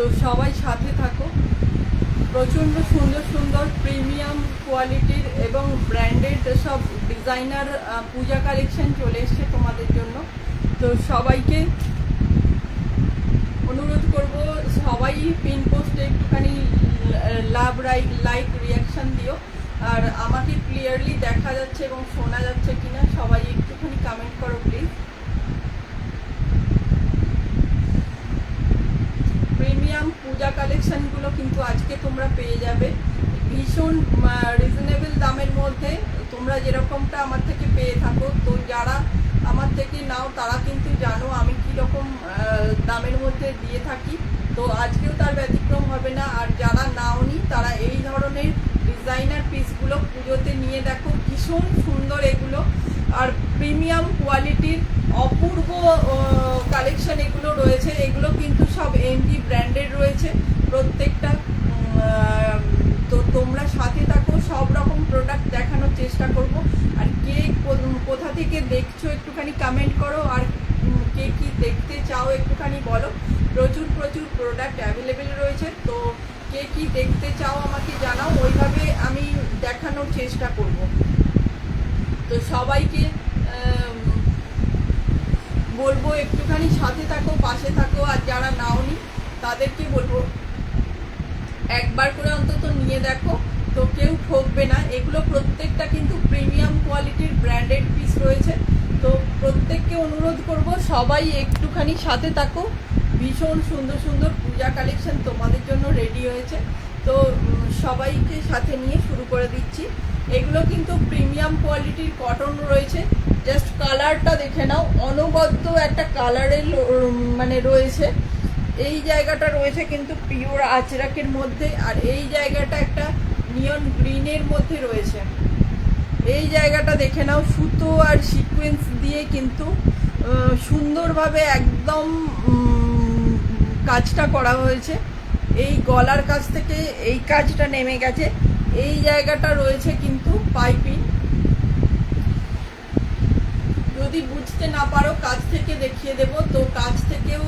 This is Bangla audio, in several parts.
তো সবাই সাথে থাকো। প্রচণ্ড সুন্দর সুন্দর প্রিমিয়াম কোয়ালিটির এবং ব্র্যান্ডেড সব ডিজাইনার পূজা কালেকশন চলে এসছে তোমাদের জন্য। তো সবাইকে অনুরোধ করব, সবাই পিন পোস্টে একটুখানি লাভ লাইক রিয়াকশান দিও। আর আমাকে ক্লিয়ারলি দেখা যাচ্ছে এবং শোনা যাচ্ছে কিনা সবাই একটুখানি কমেন্ট করো প্লিজ। প্রিমিয়াম পূজা কালেকশনগুলো কিন্তু আজকে তোমরা পেয়ে যাবে ভীষণ রিজনেবল দামের মধ্যে। তোমরা যেরকমটা আমার থেকে পেয়ে থাকো, তো যারা আমার থেকে নাও তারা কিন্তু জানো আমি কীরকম দামের মধ্যে দিয়ে থাকি। তো আজকেও তার ব্যতিক্রম হবে না। আর যারা নাওনি তারা এই ধরনের ডিজাইনার পিসগুলো পুজোতে নিয়ে দেখো, ভীষণ সুন্দর এগুলো। আর প্রিমিয়াম কোয়ালিটির অপূর্ব কালেকশন এগুলো রয়েছে। এগুলো কিন্তু সব এমজি ব্র্যান্ডেড রয়েছে প্রত্যেকটা। তো তোমরা সাথে থাকো, সব রকম প্রোডাক্ট দেখানোর চেষ্টা করব। আর কে কোথা থেকে দেখছো একটুখানি কমেন্ট করো, আর কে কি দেখতে চাও একটুখানি বলো। প্রচুর প্রচুর প্রোডাক্ট অ্যাভেলেবেল রয়েছে, তো কে কি দেখতে চাও আমাকে জানাও, ওইভাবে আমি দেখানোর চেষ্টা করব। তো সবাইকে বলবো একটুখানি সাথে থাকো, পাশে থাকো। আর যারা নাওনি তাদেরকে বলবো একবার করে অন্তত নিয়ে দেখো, তো কেউ ঠকবে না। এগুলো প্রত্যেকটা কিন্তু প্রিমিয়াম কোয়ালিটির ব্র্যান্ডেড পিস রয়েছে। তো প্রত্যেককে অনুরোধ করব সবাই একটুখানি সাথে থাকো। ভীষণ সুন্দর সুন্দর পূজা কালেকশন তোমাদের জন্য রেডি হয়েছে, তো সবাইকে সাথে নিয়ে শুরু করে দিচ্ছি। এগুলো কিন্তু প্রিমিয়াম কোয়ালিটির কটন রয়েছে। জাস্ট কালারটা দেখে নাও, অনবদ্য একটা কালারের মানে রয়েছে। এই জায়গাটা রয়েছে কিন্তু পিওর আজরাকের মধ্যে, আর এই জায়গাটা একটা নিয়ন গ্রিনের মধ্যে রয়েছে। এই জায়গাটা দেখে নাও, সুতো আর সিকোয়েন্স দিয়ে কিন্তু সুন্দরভাবে একদম কাজটা করা হয়েছে। এই গলার কাছ থেকে এই কাজটা নেমে গেছে। এই জায়গাটা রয়েছে কিন্তু পাইপিং। যদি বুঝতে না পারো কাছ থেকে দেখিয়ে দেব, তো কাছ থেকেও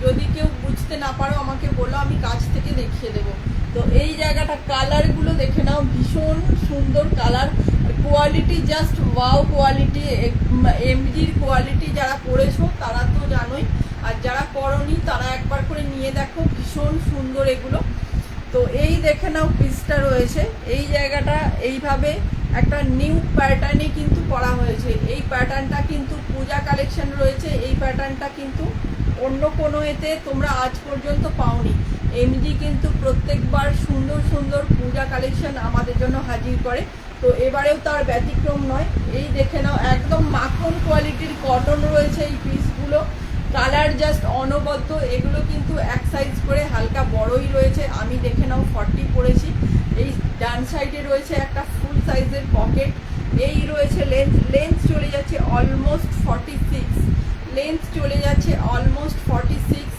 যদি কেউ বুঝতে না পারো আমাকে বলো, আমি কাছ থেকে দেখিয়ে দেব। তো এই জায়গাটা কালারগুলো দেখে নাও, ভীষণ সুন্দর colour, quality just wow quality. এমজির কোয়ালিটি যারা পরেছো তারা তো জানোই, আর যারা পরনি তারা একবার করে নিয়ে দেখো, ভীষণ সুন্দর এগুলো। তো এই দেখে নাও পিসটা রয়েছে। এই জায়গাটা এইভাবে একটা নিউ প্যাটার্নে কিন্তু করা হয়েছে। এই প্যাটার্নটা কিন্তু পূজা কালেকশন রয়েছে। এই প্যাটার্নটা কিন্তু অন্য কোনো এতে তোমরা আজ পর্যন্ত পাওনি। এমজি কিন্তু প্রত্যেকবার সুন্দর সুন্দর পূজা কালেকশন আমাদের জন্য হাজির করে, তো এবারেও তার ব্যতিক্রম নয়। এই দেখে নাও, একদম মাখন কোয়ালিটির কটন রয়েছে এই পিসগুলো। কালার জাস্ট অনবদ্য। এগুলো কিন্তু এক সাইজ করে হালকা বড়ই রয়েছে। আমি দেখে নাও 40 পরেছি। এই ডান সাইডে রয়েছে একটা ফুল সাইজের পকেট। এই রয়েছে লেন্থ চলে যাচ্ছে অলমোস্ট 46, লেন্থ চলে যাচ্ছে অলমোস্ট 46।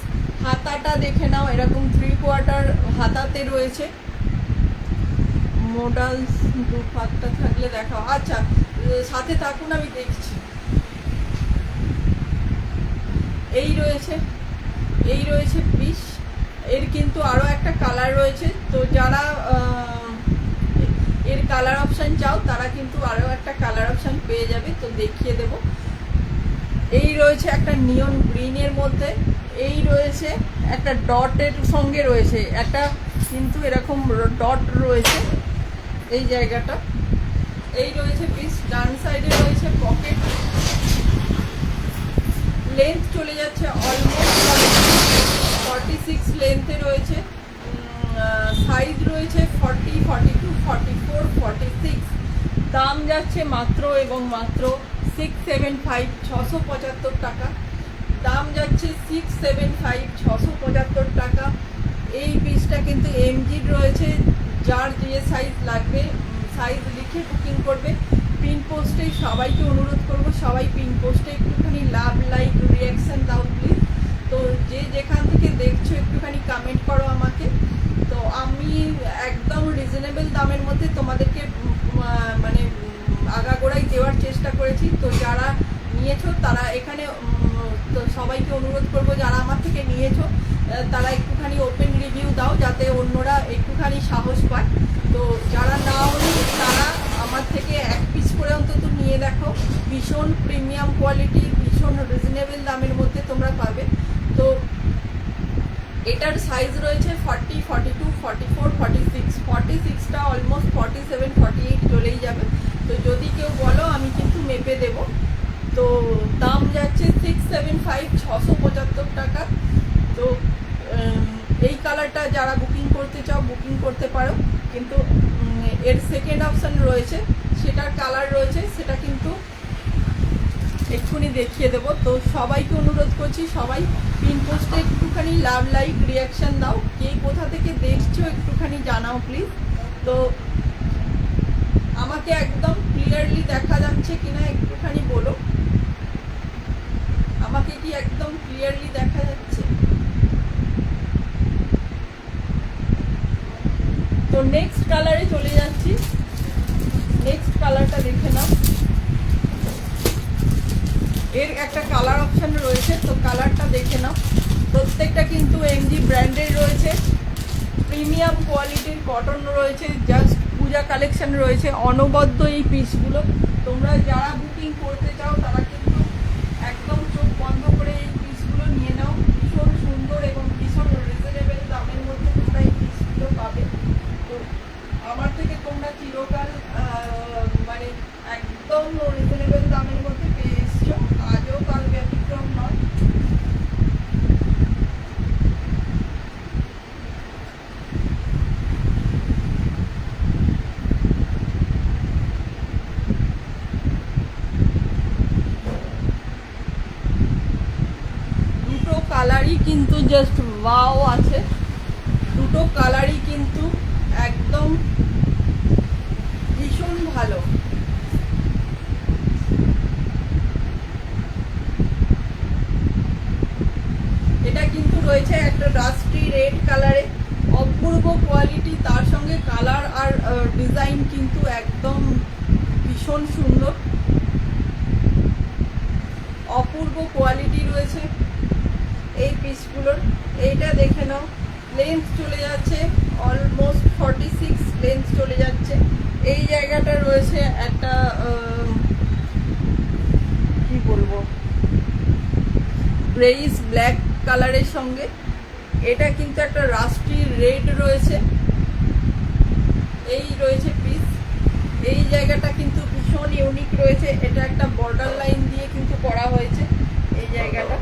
হাতাটা দেখে নাও, এরকম 3/4 হাতাতে রয়েছে। মডেলস দু হাতটা থাকলে দেখাও। আচ্ছা, সাথে থাকুন, আমি দেখছি। এই রয়েছে পিস। এর কিন্তু আরও একটা কালার রয়েছে, তো যারা এর কালার অপশান চাও তারা কিন্তু আরও একটা কালার অপশান পেয়ে যাবে, তো দেখিয়ে দেব। এই রয়েছে একটা নিয়ন গ্রিনের মধ্যে। এই রয়েছে একটা ডটের সঙ্গে রয়েছে একটা কিন্তু এরকম ডট রয়েছে এই জায়গাটা। এই রয়েছে পিস। ডান সাইডে রয়েছে পকেট। লেন্থ চলে যাচ্ছে অলমোস্ট 46 লেন্থে রয়েছে। সাইজ রয়েছে 40, 42, 44, 46। দাম যাচ্ছে মাত্র এবং মাত্র 675, 675 টাকা। দাম যাচ্ছে 675, 675 টাকা। এই পিসটা কিন্তু এমজির রয়েছে। যার যে সাইজ লাগবে সাইজ লিখে বুকিং করবে। পিন পোস্টে সবাইকে অনুরোধ করব, সবাই পিন পোস্টে একটুখানি লাভ লাইক রিয়াকশান দাও প্লিজ। তো যে যেখান থেকে দেখছো একটুখানি কমেন্ট করো আমাকে। তো আমি একদম রিজনেবল দামের মধ্যে তোমাদেরকে মানে আগাগোড়াই দেওয়ার চেষ্টা করেছি। তো যারা নিয়েছো তারা এখানে, তো সবাইকে অনুরোধ করব যারা আমার থেকে নিয়েছো তারা একটুখানি ওপেন রিভিউ দাও, যাতে অন্যরা একটুখানি সাহস পায়। তো যারা নাওনি তারা আমার থেকে এক পিস করে অন্তত নিয়ে দেখো, ভীষণ প্রিমিয়াম কোয়ালিটি, ভীষণ রিজনেবল দামের মধ্যে তোমরা পাবে। তো এটার সাইজ রয়েছে 40, 42, 44, 46, 46টা অলমোস্ট 47, 48 চলেই যাবে। তো যদি কেউ বলো আমি কিন্তু মেপে দেব। তো দাম যাচ্ছে 675, 675 টাকা। তো এই কালারটা যারা বুকিং করতে চাও বুকিং করতে পারো, কিন্তু এর সেকেন্ড অপশান রয়েছে, সেটার কালার রয়েছে, সেটা কিন্তু এক্ষুনি দেখিয়ে দেবো। তো সবাইকে অনুরোধ করছি, সবাই পিন পোস্টে একটুখানি লাভ লাইক রিয়াকশান দাও, কে কোথা থেকে দেখছো একটুখানি জানাও প্লিজ। তো আমাকে একদম ক্লিয়ারলি দেখা যাচ্ছে কিনা একটুখানি বলো, আমাকে কি একদম ক্লিয়ারলি দেখা যাচ্ছে? তো নেক্সট কালারে চলে যাচ্ছি, নেক্সট কালারটা দেখে নাও। এর একটা কালার অপশন রয়েছে, তো কালারটা দেখে নাও। প্রত্যেকটা কিন্তু এমজি ব্র্যান্ডের রয়েছে, প্রিমিয়াম কোয়ালিটির কটন রয়েছে, জাস্ট পূজা কালেকশন রয়েছে, অনবদ্য এই পিসগুলো। তোমরা যারা বুকিং করতে চাও তারা কিন্তু একদম চোখ বন্ধ করে এই পিসগুলো নিয়ে নাও। ভীষণ সুন্দর এবং ভীষণ রিজনেবল দামের মধ্যে তোমরা এই পিসগুলো পাবে। তো আমার থেকে তোমরা চিরকাল মানে একদম রিজনেবল দামের মধ্যে পেয়ে এসছো, আজও কাল ব্যতিক্রম নয়। দুটো কালারই কিন্তু জাস্ট ওয়াও আছে, দুটো কালারই কিন্তু একদম ভীষণ ভালো। এটা কিন্তু রয়েছে একটা রাস্টি রেড কালারে, অপূর্ব কোয়ালিটি, তার সঙ্গে কালার আর ডিজাইন কিন্তু একদম ভীষণ সুন্দর, অপূর্ব কোয়ালিটি রয়েছে এই পিসগুলোর। এইটা দেখে নাও, লেন্থ চলে যাচ্ছে অলমোস্ট 46 লেন্থ চলে যাচ্ছে। এই জায়গাটা রয়েছে একটা কি বলবো, গ্রেইস ব্ল্যাক কালারের সঙ্গে, এটা কিন্তু একটা রাস্টি রেড রয়েছে। এই রয়েছে পিস, এই জায়গাটা কিন্তু ভীষণ ইউনিক রয়েছে, এটা একটা বর্ডার লাইন দিয়ে কিন্তু করা হয়েছে এই জায়গাটা।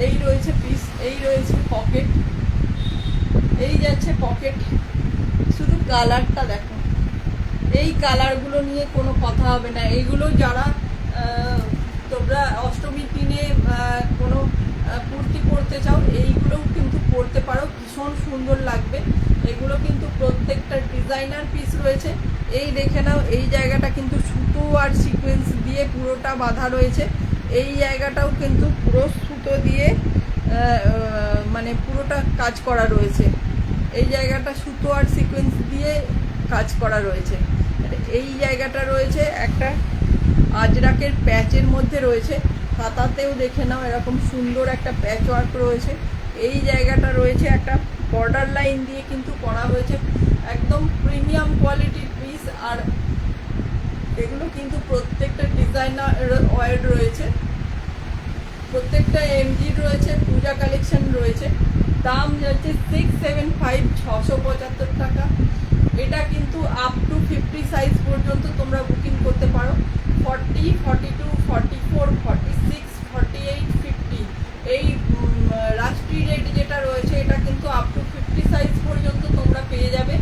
এই রয়েছে পিস, এই রয়েছে পকেট, এই যাচ্ছে পকেট। শুধু কালারটা দেখো, এই কালারগুলো নিয়ে কোনো কথা হবে না। এইগুলো যারা তোমরা অষ্টমীর দিনে কোনো কুর্তি পরতে চাও, এইগুলোও কিন্তু পরতে পারো, ভীষণ সুন্দর লাগবে। এগুলো কিন্তু প্রত্যেকটা ডিজাইনার পিস রয়েছে। এই দেখে নাও, এই জায়গাটা কিন্তু সুতো আর সিকোয়েন্স দিয়ে পুরোটা বাঁধা রয়েছে। এই জায়গাটাও কিন্তু পুরো সুতো দিয়ে মানে পুরোটা কাজ করা রয়েছে। এই জায়গাটা সুতো আর সিকোয়েন্স দিয়ে কাজ করা রয়েছে। এই জায়গাটা রয়েছে একটা আজরাকের প্যাচের মধ্যে রয়েছে, হাতাতেও দেখে নাও এরকম সুন্দর একটা প্যাচ ওয়ার্ক রয়েছে। এই জায়গাটা রয়েছে একটা বর্ডার লাইন দিয়ে কিন্তু করা হয়েছে, একদম প্রিমিয়াম কোয়ালিটির পিস। আর এগুলো কিন্তু প্রত্যেকটা ডিজাইনার ওয়ার্ড রয়েছে, প্রত্যেকটা এমজি রয়েছে, পূজা কালেকশন রয়েছে। দাম যাচ্ছে 675, 675 টাকা। এটা কিন্তু আপ টু 50 সাইজ পর্যন্ত তোমরা বুকিং করতে পারো। 40, 42, 44, 46, 48, 50 এই রাষ্ট্রীয় রেট যেটা রয়েছে, এটা কিন্তু আপ টু 50 সাইজ পর্যন্ত তোমরা পেয়ে যাবে।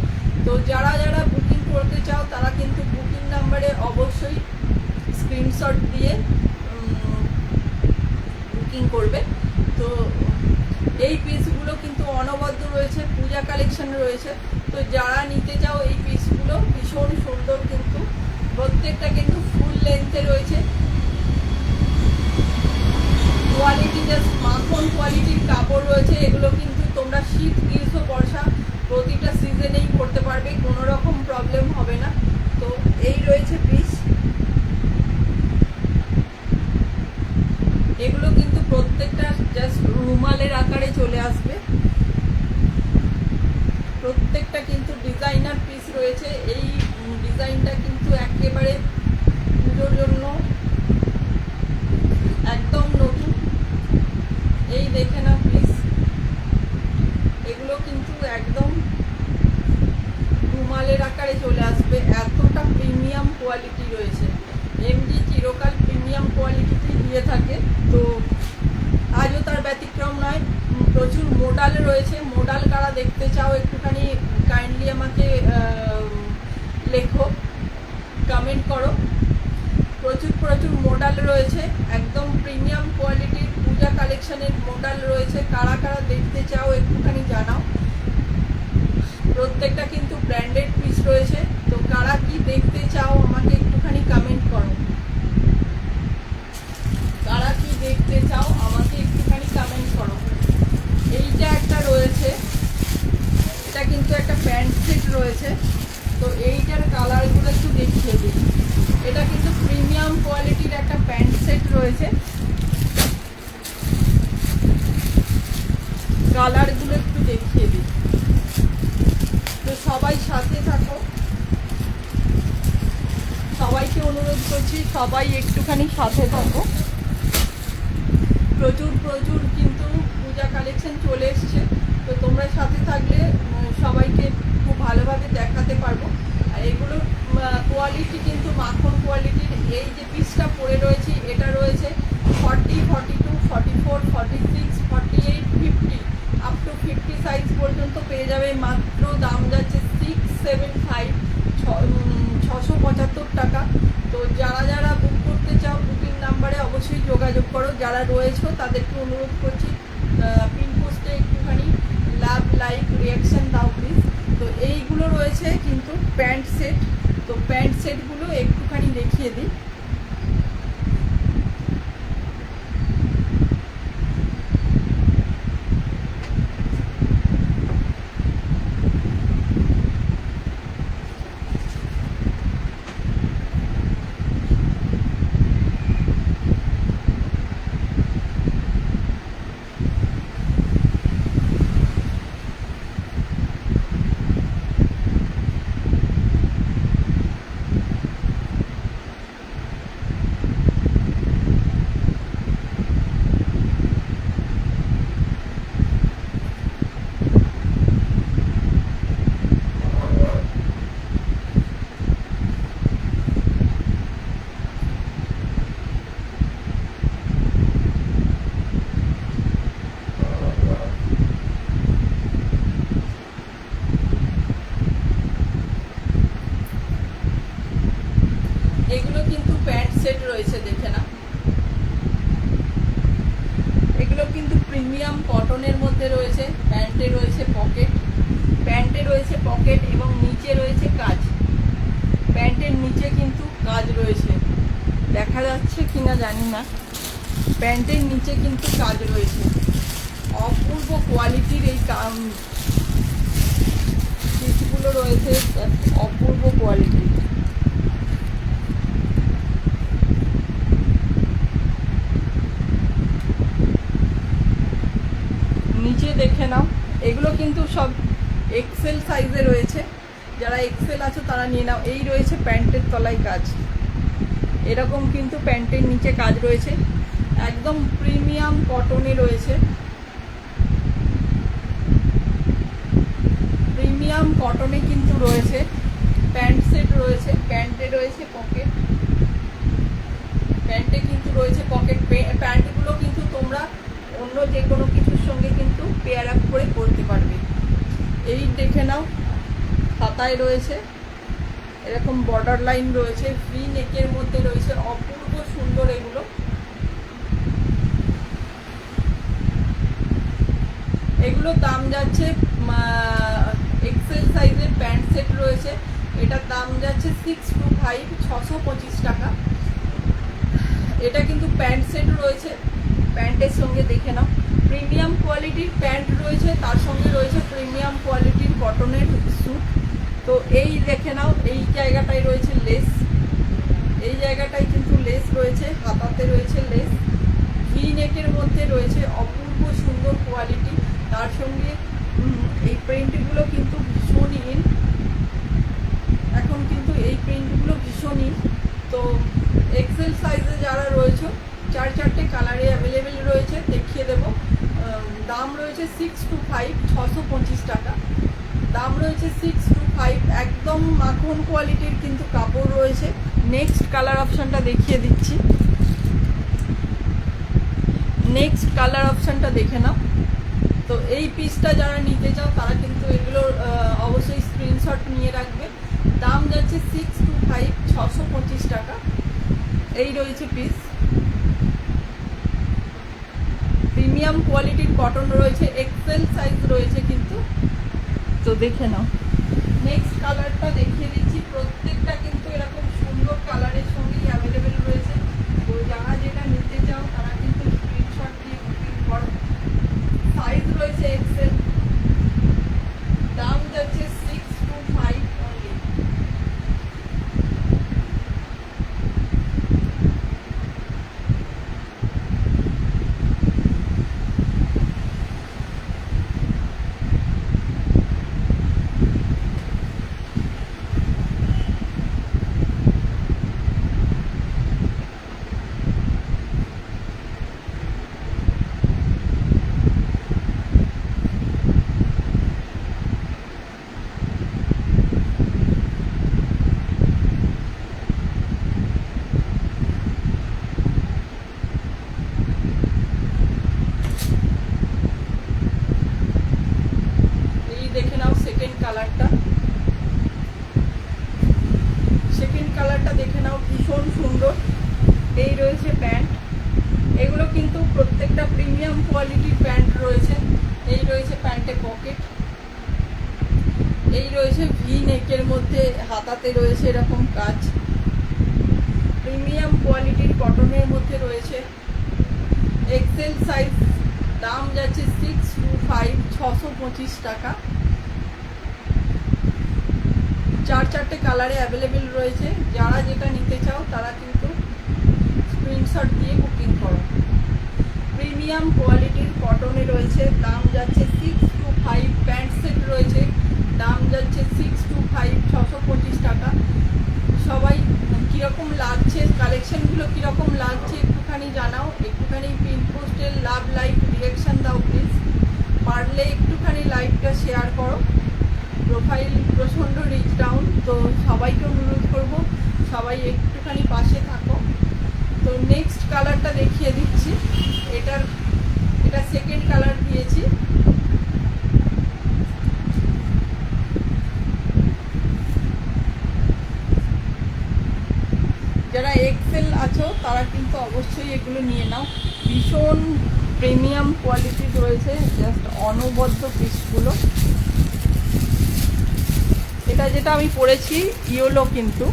তো যারা যারা বুকিং করতে চাও তারা কিন্তু বুকিং নাম্বারে অবশ্যই স্ক্রিনশট দিয়ে বুকিং করবে। তো এই পিসগুলো কিন্তু অনবদ্য রয়েছে, পূজা কালেকশন রয়েছে। তো যারা নিতে চাও এই পিসগুলো ভীষণ সুন্দর, কিন্তু প্রত্যেকটা কিন্তু ফুল লেন্থে রয়েছে। কোয়ালিটি জাস্ট মাখন কোয়ালিটির কাপড় রয়েছে। এগুলো কিন্তু তোমরা শীত, গ্রীষ্ম, বর্ষা প্রতিটা সিজনেই পরতে পারবে, কোনো রকম প্রবলেম হবে না। তো এই রয়েছে পিস, এগুলো কিন্তু প্রত্যেকটা জাস্ট কিন্তু ডিজাইনার পিস রয়েছে। এই ডিজাইনটা কিন্তু একেবারে পুজোর জন্য একদম নতুন। এই দেখে না পিস, এগুলো কিন্তু একদম রুমালের আকারে চলে আসবে, এতটা প্রিমিয়াম কোয়ালিটি রয়েছে। এমডি চিরকাল প্রিমিয়াম কোয়ালিটিতে দিয়ে থাকে, তো আজও তার ব্যতিক্রম নয়। প্রচুর মোডাল রয়েছে। মোডাল কারা দেখতে চাও একটুখানি কাইন্ডলি আমাকে লেখো, কমেন্ট করো। প্রচুর প্রচুর মোডাল রয়েছে, একদম প্রিমিয়াম কোয়ালিটির পূজা কালেকশনের মোডাল রয়েছে। কারা কারা দেখতে চাও একটুখানি জানাও। প্রত্যেকটা কিন্তু ব্র্যান্ডেড পিস রয়েছে, তো কারা কি দেখতে চাও আমাকে একটুখানি কমেন্ট করো। কারা কি দেখতে চাও আমাকে একটুখানি কমেন্ট করো। এইটা একটা রয়েছে, এটা কিন্তু একটা প্যান্ট সেট রয়েছে, তো এইটার কালারগুলো একটু দেখিয়ে দিই। এটা কিন্তু প্রিমিয়াম কোয়ালিটির একটা প্যান্ট সেট রয়েছে, কালারগুলো একটু দেখিয়ে দিই। তো সবাই সাথে থাকো, সবাইকে অনুরোধ করছি সবাই একটুখানি সাথে থাকো। প্রচুর প্রচুর কিন্তু পূজা কালেকশন চলে এসছে, তো তোমরা সাথে থাকলে সবাইকে খুব ভালোভাবে দেখাতে পারবো। আর এগুলোর কোয়ালিটি কিন্তু মাখন কোয়ালিটির। এই যে পিসটা পরে রয়েছে এটা রয়েছে 40, 42, 44, 46, 48, 50 আপ টু 50 সাইজ পর্যন্ত পেয়ে যাবে। মাত্র দাম যাচ্ছে 675, 675 টাকা। তো যারা যারা বুক করতে চাও বুকিং নাম্বারে অবশ্যই যোগাযোগ করো। যারা রয়েছে তাদেরকে অনুরোধ করছি পিন পোস্টে একটুখানি লাভ লাইক রিয়াকশান দাও প্লিজ। তো এইগুলো রয়েছে কিন্তু প্যান্ট সেট, তো প্যান্ট সেটগুলো একটুখানি দেখিয়ে দিই। এগুলো কিন্তু প্যান্ট সেট রয়েছে, দেখে না। এগুলো কিন্তু প্রিমিয়াম কটনের মধ্যে রয়েছে। প্যান্টে রয়েছে পকেট, প্যান্টে রয়েছে পকেট এবং নিচে রয়েছে কাজ। প্যান্টের নিচে কিন্তু কাজ রয়েছে, দেখা যাচ্ছে কিনা জানি না। প্যান্টের নিচে কিন্তু কাজ রয়েছে। অপূর্ব কোয়ালিটির এই পিসগুলো রয়েছে, অপূর্ব কোয়ালিটির। নিচে দেখে নাও, এগুলো কিন্তু সব এক্সেল সাইজে রয়েছে। যারা এক্সেল আছো তারা নিয়ে নাও। এই রয়েছে প্যান্টের তলায় কাজ, এরকম কিন্তু প্যান্টের নিচে কাজ রয়েছে। একদম প্রিমিয়াম কটনে রয়েছে, প্রিমিয়াম কটনে কিন্তু রয়েছে। প্যান্ট সেট রয়েছে, প্যান্টে রয়েছে পকেট, প্যান্টে কিন্তু রয়েছে পকেট। প্যান্টগুলো কিন্তু তোমরা অন্য যে কোনো কিছুর সঙ্গে কিন্তু পেয়ার আপ করে পরতে পারবে। এই দেখে নাও, হাতায় রয়েছে এরকম বর্ডার লাইন রয়েছে, ভি নেকের মধ্যে রয়েছে, অপূর্ব সুন্দর এগুলো। এগুলো দাম যাচ্ছে, এক্সেল সাইজের প্যান্ট সেট রয়েছে, এটার দাম যাচ্ছে 625, 625 টাকা। এটা কিন্তু প্যান্ট সেট রয়েছে, প্যান্টের সঙ্গে দেখে নাও প্রিমিয়াম কোয়ালিটির প্যান্ট রয়েছে, তার সঙ্গে রয়েছে প্রিমিয়াম কোয়ালিটির কটনের স্যুট। তো এই দেখে নাও, এই জায়গাটায় রয়েছে লেস, এই জায়গাটায় কিন্তু লেস রয়েছে, হাতাতে রয়েছে লেস, ভি নেকের মধ্যে রয়েছে, অপূর্ব সুন্দর কোয়ালিটি। তার সঙ্গে এই প্রিন্টগুলো কিন্তু ভীষণ ইন। তো এক্সেল সাইজে যারা রয়েছে 4-4টে কালারে অ্যাভেলেবেল রয়েছে, দেখিয়ে দেবো। দাম রয়েছে 625, 625 টাকা দাম রয়েছে। 625, একদম মাখন কোয়ালিটির কিন্তু কাপড় রয়েছে। নেক্সট কালার অপশানটা দেখিয়ে দিচ্ছি। নেক্সট কালার অপশানটা দেখে নাও। তো এই পিসটা যারা নিতে চাও তারা কিন্তু এগুলোর অবশ্যই স্ক্রিনশট নিয়ে রাখবে। দাম যাচ্ছে 625, 625 টাকা। এই রয়েছে পিস, প্রিমিয়াম কোয়ালিটির কটন রয়েছে, এক্সেল সাইজ রয়েছে কিন্তু। তো দেখে নাও। নেক্সট কালারটা দেখিয়ে দিচ্ছি। প্রত্যেকটা কিন্তু এরকম সুন্দর কালারের সঙ্গেই অ্যাভেলেবেল রয়েছে। তো যারা যেটা নিতে চাও তারা কিন্তু স্ক্রিনশট দিয়ে বুকিং করো। সাইজ রয়েছে এক্সেল। দাম যাচ্ছে 625 অনলি। দেখে নাও সেকেন্ড কালারটা। সেকেন্ড কালারটা দেখে নাও, ভীষণ সুন্দর। এই রয়েছে প্যান্ট। এগুলো কিন্তু প্রত্যেকটা প্রিমিয়াম কোয়ালিটির প্যান্ট রয়েছে। এই রয়েছে প্যান্টে পকেট। এই রয়েছে ভি নেকের মধ্যে হাতাতে রয়েছে এরকম কাজ। প্রিমিয়াম কোয়ালিটির কটনের মধ্যে রয়েছে, এক্সেল সাইজ। দাম যাচ্ছে 625, 625 টাকা। 4-4টে কালারে অ্যাভেলেবেল রয়েছে। যারা যেটা নিতে চাও তারা কিন্তু স্ক্রিনশট দিয়ে বুকিং করো। প্রিমিয়াম কোয়ালিটির কটনে রয়েছে। দাম যাচ্ছে 625। প্যান্ট সেট রয়েছে, দাম যাচ্ছে 625, 625 টাকা। সবাই কীরকম লাগছে, কালেকশনগুলো কীরকম লাগছে একটুখানি জানাও। একটুখানি পিনপোস্টের লাভ লাইক ডিরেকশন দাও প্লিজ। পারলে একটুখানি লাইভটা শেয়ার করো। প্রোফাইল প্রচণ্ড রিচ ডাউন, তো সবাইকে অনুরোধ করবো সবাই একটুখানি পাশে থাকো। তো নেক্সট কালারটা দেখিয়ে দিচ্ছি। এটা সেকেন্ড কালার দিয়েছি। যারা এক্সেল আছো তারা কিন্তু অবশ্যই এগুলো নিয়ে নাও। ভীষণ প্রিমিয়াম কোয়ালিটির রয়েছে, জাস্ট অনবদ্য পিসগুলো। এটা যেটা আমি পরেছি ইয়েলো, কিন্তু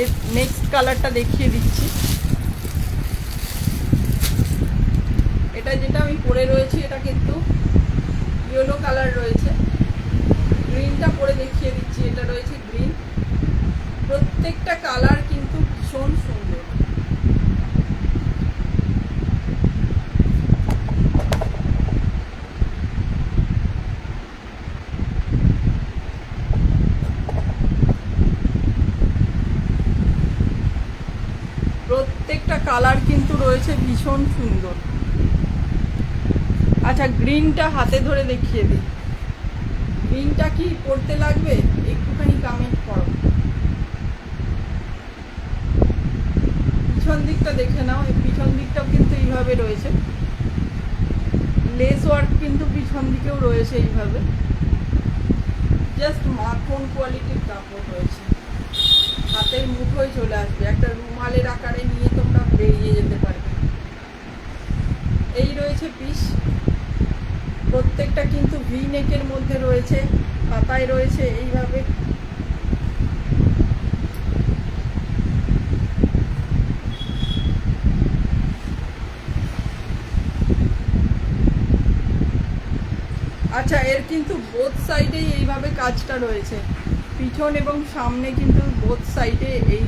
এর নেক্সট কালারটা দেখিয়ে দিচ্ছি। এটা যেটা আমি পরে রয়েছি এটা কিন্তু ইয়েলো কালার রয়েছে। গ্রিনটা পরে দেখিয়ে দিচ্ছি। এটা রয়েছে গ্রিন। প্রত্যেকটা কালার কিন্তু ভীষণ সুন্দর। প্রত্যেকটা কালার কিন্তু রয়েছে ভীষণ সুন্দর। আচ্ছা, গ্রিনটা হাতে ধরে দেখিয়ে দিই। গ্রিনটা কি পড়তে লাগবে একটুখানি কমেন্ট করো। পিছন দিকটা দেখে নাও। এই পিছন দিকটাও কিন্তু এইভাবে রয়েছে, লেস ওয়ার্ক কিন্তু পিছন দিকেও রয়েছে এইভাবে। জাস্ট মাখন কোয়ালিটির কাপড় রয়েছে, হাতের মুঠোয় চলে আসবে। একটা রুমালের আকারে নিয়ে তোমরা বেরিয়ে যেতে পারবে। এই রয়েছে পিস। প্রত্যেকটা কিন্তু ভি নেকের মধ্যে রয়েছে, পাতায় রয়েছে এইভাবে। আচ্ছা, এর কিন্তু বোথ সাইডেই এইভাবে কাজটা রয়েছে। পিছন এবং সামনে কিন্তু বোথ সাইডে এই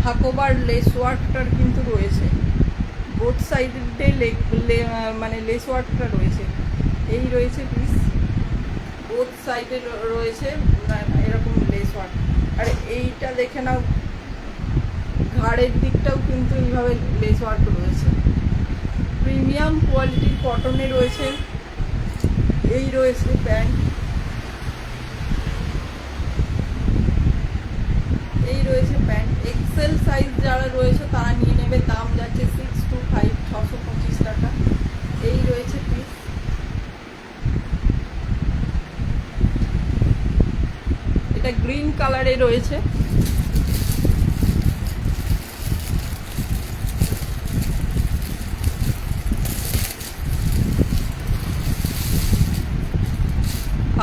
হাকোবার লেস ওয়ার্কটার কিন্তু রয়েছে। বোথ সাইডে মানে লেস ওয়ার্কটা রয়েছে। এই রয়েছে পিস, বোথ সাইডে রয়েছে এরকম লেস ওয়ার্ক। আর এইটা দেখে নাও, ঘাড়ের দিকটাও কিন্তু এইভাবে লেস ওয়ার্ক রয়েছে, প্রিমিয়াম কোয়ালিটির কটনে রয়েছে। এই রয়েছে প্যান্ট, এই রয়েছে প্যান্ট। এক্সেল সাইজ যারা রয়েছে তারা নিয়ে নেবে, দাম যাচ্ছে 625, 625 টাকা। এই রয়েছে পিস, এটা গ্রিন কালারে রয়েছে।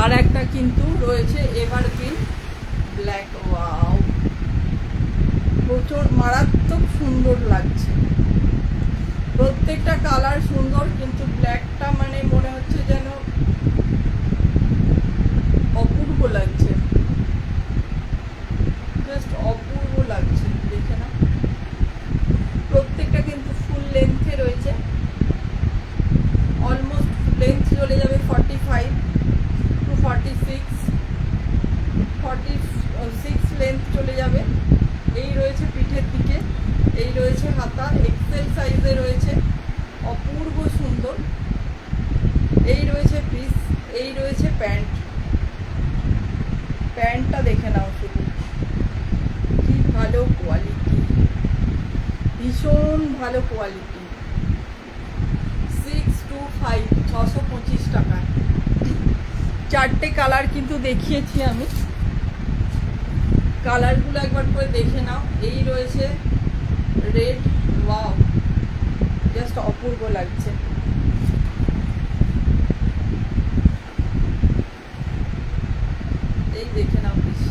আর একটা কিন্তু রয়েছে এভারগ্রিন ব্ল্যাক, ওয়াও প্রচুর মারাত্মক সুন্দর লাগছে, প্রত্যেকটা কালার সুন্দর, কিন্তু ব্ল্যাকটা মানে মনে হচ্ছে যেন অপূর্ব লাগছে, জাস্ট অপূর্ব লাগছে, দেখে না। প্রত্যেকটা কিন্তু ফুল লেন্থে রয়েছে, অলমোস্ট লেন্থ চলে যাবে 45 টু 46, 46 লেন্থ চলে যাবে। এই রয়েছে পিঠের দিকে, এই রয়েছে হাতা, এক্সেল সাইজে রয়েছে, অপূর্ব সুন্দর। এই রয়েছে পিস, এই রয়েছে প্যান্ট। প্যান্টটা দেখে নাও শুধু, কি ভালো কোয়ালিটি, ভীষণ ভালো কোয়ালিটি। 625, 625 টাকা। চারটে কালার কিন্তু দেখিয়েছি আমি, কালারগুলো একবার করে দেখে নাও। এই রয়েছে রেড, ওয়াও জাস্ট অপূর্ব লাগছে। এই দেখে নাও প্লিজ।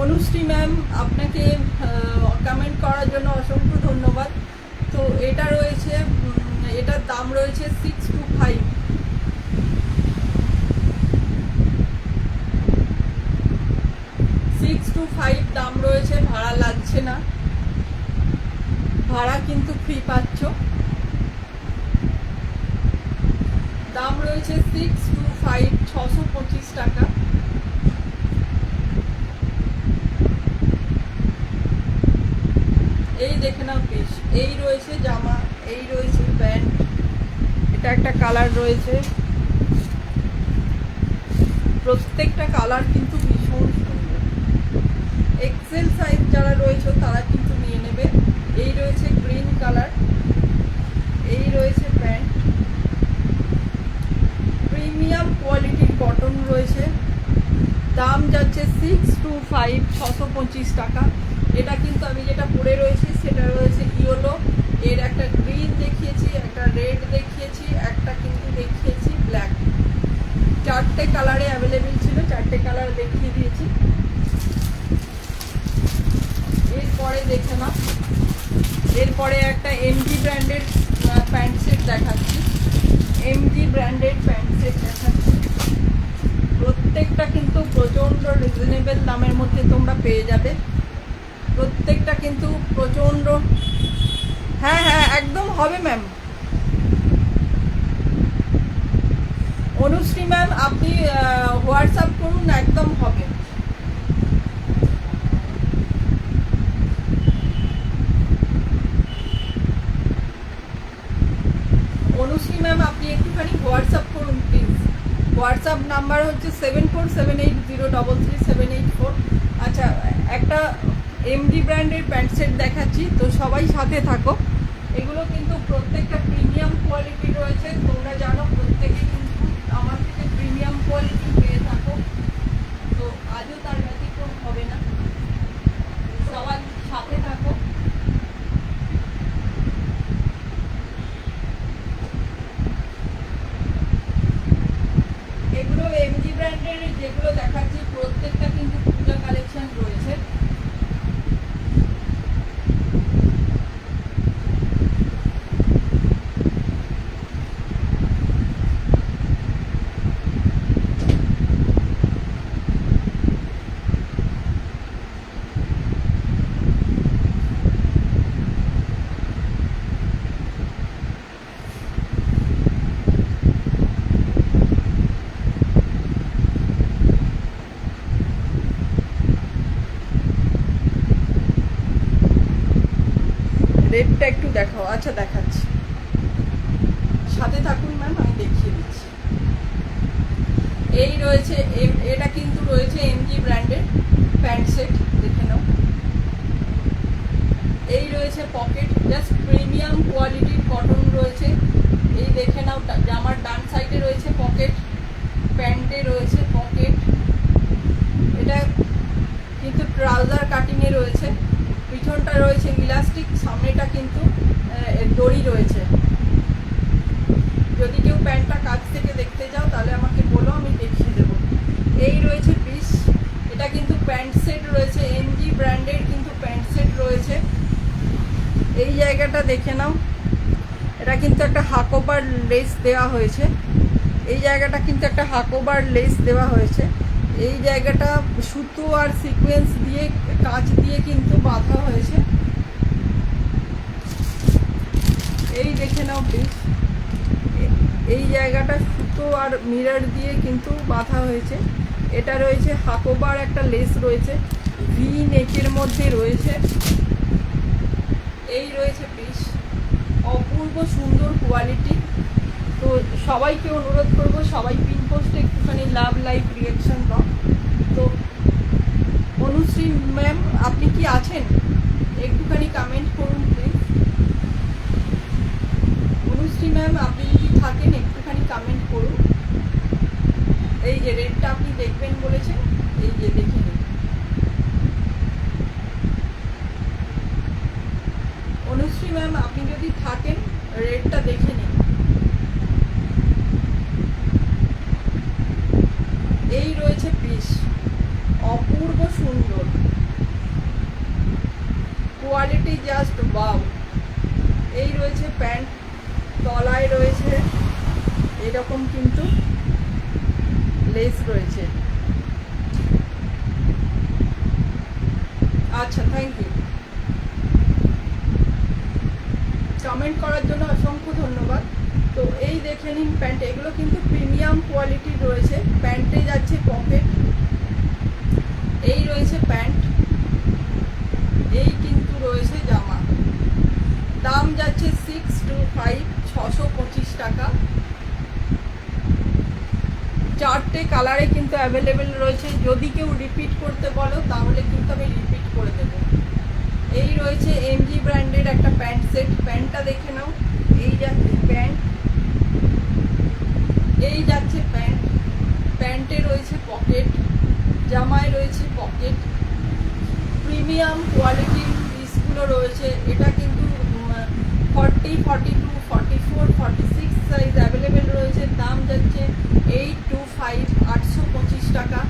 অনুশ্রী ম্যাম, আপনাকে কমেন্ট করার জন্য অসংখ্য ধন্যবাদ। তো এটা রয়েছে, এটার দাম রয়েছে 625। দাম রয়েছে, ভাড়া লাগছে না, ভাড়া কিন্তু ফ্রি পাচ্ছ। দাম রয়েছে 625, 625 টাকা। এই দেখে নাও পিস, এই রয়েছে জামা, এই রয়েছে প্যান্ট, এটা একটা কালার রয়েছে, প্রত্যেকটা কালার কিন্তু ভীষণ সুন্দর। এক্সেল সাইজ যারা রয়েছে তারা কিন্তু নিয়ে নেবে। এই রয়েছে গ্রিন কালার, এই রয়েছে প্যান্ট, প্রিমিয়াম কোয়ালিটির কটন রয়েছে, দাম যাচ্ছে 625, 625 টাকা। এটা কিন্তু আমি যেটা পরে রয়েছি সেটা রয়েছে ইয়েলো, এর একটা গ্রিন দেখিয়েছি, একটা রেড দেখিয়েছি, একটা কিন্তু দেখিয়েছি ব্ল্যাক। চারটে কালারে অ্যাভেলেবেল ছিল, চারটে কালার দেখিয়ে দিয়েছি। এরপরে দেখে না, এরপরে একটা এমজি ব্র্যান্ডের প্যান্ট সেট দেখাচ্ছি, এমজি ব্র্যান্ডেড প্যান্ট সেট দেখাচ্ছি। প্রত্যেকটা কিন্তু প্রচণ্ড রিজনেবল দামের মধ্যে তোমরা পেয়ে যাবে, প্রত্যেকটা কিন্তু প্রচণ্ড। হ্যাঁ হ্যাঁ একদম হবে ম্যাম। অনুশ্রী ম্যাম আপনি হোয়াটসঅ্যাপ করুন, একদম হবে। অনুশ্রী ম্যাম আপনি একটুখানি হোয়াটসঅ্যাপ করুন প্লিজ। হোয়াটসঅ্যাপ নাম্বার হচ্ছে 7478033784। আচ্ছা, একটা এমডি ব্র্যান্ডের প্যান্ট সেট দেখাচ্ছি, তো সবাই সাথে থাকো। এগুলো কিন্তু প্রত্যেকটা প্রিমিয়াম কোয়ালিটি রয়েছে, তোমরা জানো প্রত্যেকে কিন্তু আমার থেকে প্রিমিয়াম কোয়ালিটি পেয়ে থাকো, তো আজও তার ব্যতিক্রম হবে না, সবাই সাথে থাকো। এগুলো এমজি ব্র্যান্ডের যেগুলো দেখাচ্ছি প্রত্যেকটা কিন্তু পূজা কালেকশন রয়েছে। দেখাও। আচ্ছা দেখাচ্ছি, সাথে থাকুন ম্যাম, আমি দেখিয়ে দিচ্ছি। এই রয়েছে, এটা কিন্তু রয়েছে এমজি ব্র্যান্ডের প্যান্ট সেট, দেখে নাও। এই রয়েছে পকেট, জাস্ট প্রিমিয়াম কোয়ালিটির কটন রয়েছে। এই দেখে নাও, জামার ডান সাইডে রয়েছে পকেট, প্যান্টে রয়েছে পকেট। এটা কিন্তু ট্রাউজার কাটিংয়ে রয়েছে, পিছনটা রয়েছে ইলাস্টিক, সামনেটা কিন্তু দড়ি রয়েছে। যদি কেউ প্যান্টটা কাছ থেকে দেখতে যাও তাহলে আমাকে বলো, আমি দেখিয়ে দেবো। এই রয়েছে পিস, এটা কিন্তু প্যান্ট সেট রয়েছে, এমজি ব্র্যান্ডের কিন্তু প্যান্ট সেট রয়েছে। এই জায়গাটা দেখে নাও, এটা কিন্তু একটা হাকোবার লেস দেওয়া হয়েছে। এই জায়গাটা কিন্তু একটা হাকোবার লেস দেওয়া হয়েছে। এই জায়গাটা সুতো আর সিকোয়েন্স দিয়ে, কাঁচ দিয়ে কিন্তু বাঁধা হয়েছে। এই দেখে নাও প্লিজ, এই জায়গাটা সুতো আর মিরর দিয়ে কিন্তু বাঁধা হয়েছে। এটা রয়েছে হাকোবার একটা লেস রয়েছে, ভি নেকের মধ্যে রয়েছে। এই রয়েছে পিস, অপূর্ব সুন্দর কোয়ালিটি। তো সবাইকে অনুরোধ করবো, সবাই পিন পোস্টে একটুখানি লাভ লাইভ রিয়াকশন দাও। তো অনুশ্রী ম্যাম আপনি কি আছেন, একটুখানি কমেন্ট করুন প্লিজ। অনুশ্রী ম্যাম আপনি যদি থাকেন একটুখানি কমেন্ট করুন। এই যে রেটটা আপনি দেখবেন বলেছেন, এই যে দেখে নিন। অনুশ্রী ম্যাম আপনি যদি থাকেন রেটটা দেখে নিন। এই রয়েছে পিস, অপূর্ব সুন্দর কোয়ালিটি, জাস্ট ওয়াও। এই রয়েছে প্যান্ট, তলায় রয়েছে এরকম কিন্তু লেস রয়েছে। আচ্ছা, থ্যাংক ইউ। কমেন্ট করার জন্য অসংখ্য ধন্যবাদ। তো এই দেখে নিন প্যান্ট, এগুলো কিন্তু প্রিমিয়াম কোয়ালিটির রয়েছে। প্যান্টে যাচ্ছে পকেট, এই রয়েছে প্যান্ট, এই কিন্তু রয়েছে জামা। দাম যাচ্ছে 625, 625 টাকা। 4টে কালারে কিন্তু অ্যাভেলেবেল রয়েছে। যদি কেউ রিপিট করতে বলো তাহলে কিন্তু আমি রিপিট করে দেবো। এই রয়েছে এমজি ব্র্যান্ডের একটা প্যান্ট সেট, প্যান্টটা দেখে নাও। এই যাচ্ছে প্যান্ট, এই যাচ্ছে প্যান্ট, প্যান্টে রয়েছে পকেট, জামায় রয়েছে পকেট। প্রিমিয়াম কোয়ালিটির পিসগুলো রয়েছে। এটা কিন্তু 40, 42, 44, 46 সাইজ অ্যাভেলেবেল রয়েছে। দাম যাচ্ছে 825, 825 টাকা।